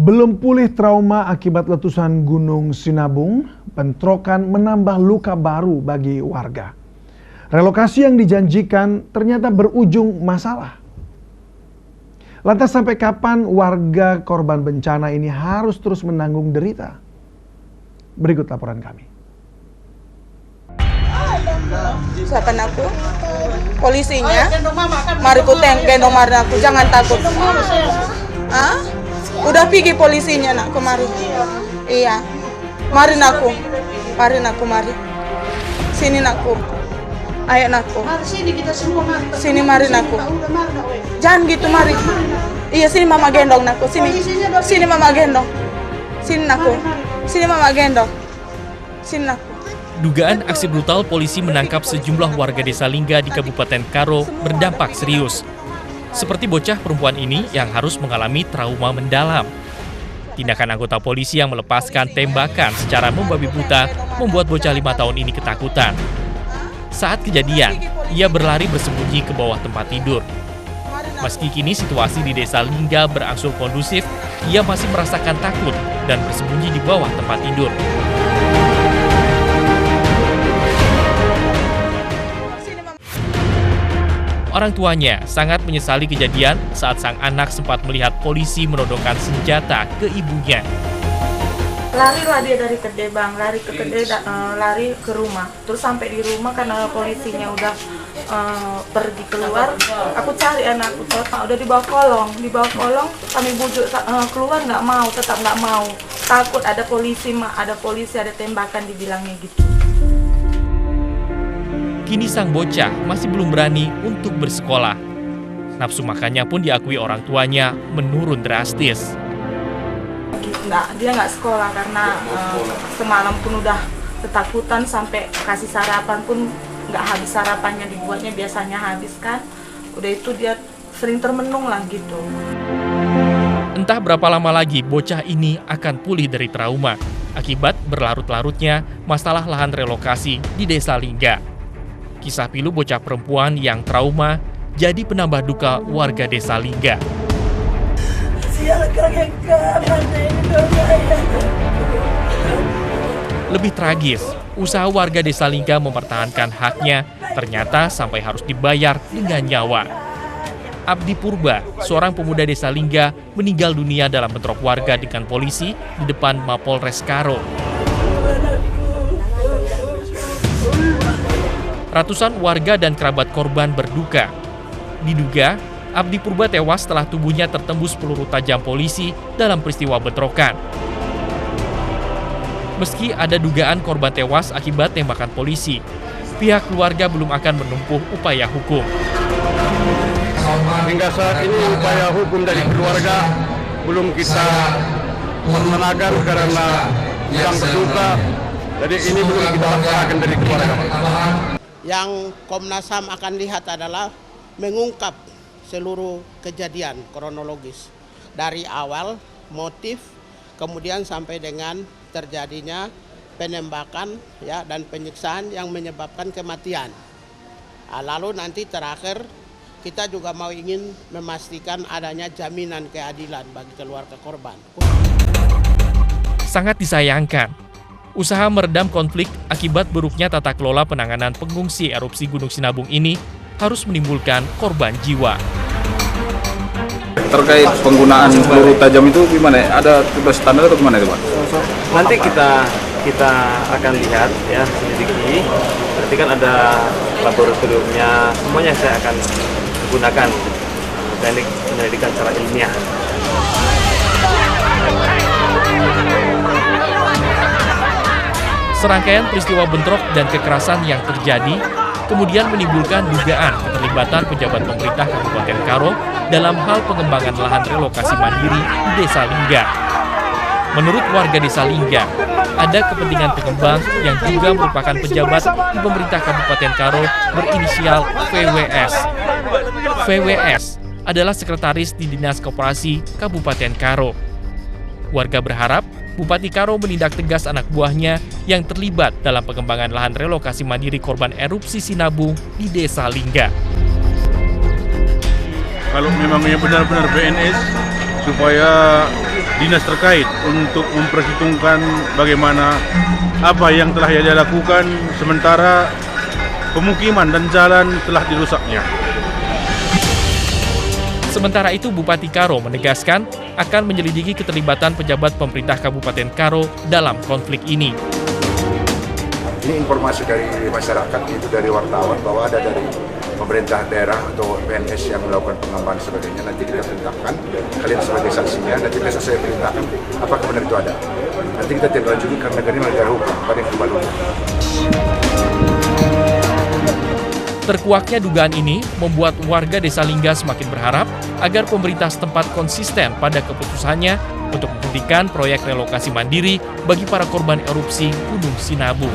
Belum pulih trauma akibat letusan Gunung Sinabung, bentrokan menambah luka baru bagi warga. Relokasi yang dijanjikan ternyata berujung masalah. Lantas sampai kapan warga korban bencana ini harus terus menanggung derita? Berikut laporan kami. Siapa aku? Polisinya. Mari ku gendong mari aku, jangan takut. Hah? Udah pergi polisinya nak kemari. Iya. Mari nakku. Mari. Sini nakku. Ayo nakku. Sini kita semua mari. Sini mari nakku. Jangan gitu mari. Iya sini mama gendong nakku. Sini mama gendong. Sini nakku. Sini mama gendong. Sini nakku. Dugaan aksi brutal polisi menangkap sejumlah warga desa Lingga di Kabupaten Karo berdampak serius. Seperti bocah perempuan ini yang harus mengalami trauma mendalam. Tindakan anggota polisi yang melepaskan tembakan secara membabi buta membuat bocah 5 tahun ini ketakutan. Saat kejadian, ia berlari bersembunyi ke bawah tempat tidur. Meski kini situasi di desa Lingga berangsur kondusif, ia masih merasakan takut dan bersembunyi di bawah tempat tidur. Orang tuanya sangat menyesali kejadian saat sang anak sempat melihat polisi menodongkan senjata ke ibunya. Larilah dia dari kedai bang, lari ke rumah. Terus sampai di rumah karena polisinya udah pergi keluar, aku cari anakku, udah di bawah kolong, kami bujuk keluar tetap nggak mau, takut ada polisi, ada tembakan dibilangnya gitu. Kini sang bocah masih belum berani untuk bersekolah. Nafsu makannya pun diakui orang tuanya menurun drastis. Dia nggak sekolah karena semalam pun udah ketakutan sampai kasih sarapan pun nggak habis, sarapannya dibuatnya biasanya habis kan. Udah itu dia sering termenung lah gitu. Entah berapa lama lagi bocah ini akan pulih dari trauma akibat berlarut-larutnya masalah lahan relokasi di desa Lingga. Kisah pilu bocah perempuan yang trauma jadi penambah duka warga desa Lingga. Lebih tragis, usaha warga desa Lingga mempertahankan haknya ternyata sampai harus dibayar dengan nyawa. Abdi Purba, seorang pemuda desa Lingga, meninggal dunia dalam bentrok warga dengan polisi di depan Mapolres Karo. Ratusan warga dan kerabat korban berduka. Diduga, Abdi Purba tewas setelah tubuhnya tertembus peluru tajam polisi dalam peristiwa bentrokan. Meski ada dugaan korban tewas akibat tembakan polisi, pihak keluarga belum akan menempuh upaya hukum. Hingga saat ini upaya hukum dari keluarga belum kita pertenakan karena sedang berduka. Jadi ini belum kita laksanakan dari keluarga. Yang Komnas HAM akan lihat adalah mengungkap seluruh kejadian kronologis dari awal motif kemudian sampai dengan terjadinya penembakan ya dan penyiksaan yang menyebabkan kematian. Lalu nanti terakhir kita juga ingin memastikan adanya jaminan keadilan bagi keluarga korban. Sangat disayangkan, usaha meredam konflik akibat buruknya tata kelola penanganan pengungsi erupsi Gunung Sinabung ini harus menimbulkan korban jiwa. Terkait penggunaan peluru tajam itu gimana? Ada tugas standar atau gimana itu, Pak? Nanti kita akan lihat ya, selidiki. Berarti kan ada laboratoriumnya, semuanya saya akan gunakan teknik penyelidikan secara ilmiah. Serangkaian peristiwa bentrok dan kekerasan yang terjadi kemudian menimbulkan dugaan keterlibatan pejabat pemerintah Kabupaten Karo dalam hal pengembangan lahan relokasi mandiri di desa Lingga. Menurut warga desa Lingga, ada kepentingan pengembang yang juga merupakan pejabat di pemerintah Kabupaten Karo berinisial VWS. VWS adalah sekretaris di Dinas Koperasi Kabupaten Karo. Warga berharap Bupati Karo menindak tegas anak buahnya yang terlibat dalam pengembangan lahan relokasi mandiri korban erupsi Sinabung di desa Lingga. Kalau memangnya benar-benar BNS, supaya dinas terkait untuk memperhitungkan bagaimana apa yang telah ia lakukan sementara pemukiman dan jalan telah dirusaknya. Sementara itu, Bupati Karo menegaskan akan menyelidiki keterlibatan pejabat pemerintah Kabupaten Karo dalam konflik ini. Ini informasi dari masyarakat, itu dari wartawan, bahwa ada dari pemerintah daerah atau PNS yang melakukan pengembangan sebagainya. Nanti kita perintahkan, kalian sebagai saksinya, nanti besok saya perintahkan apakah benar itu ada. Nanti kita tidak lanjuti karena negara ini negara hukum, pada yang kembali. Terkuaknya dugaan ini membuat warga Desa Lingga semakin berharap agar pemerintah setempat konsisten pada keputusannya untuk menghentikan proyek relokasi mandiri bagi para korban erupsi Gunung Sinabung.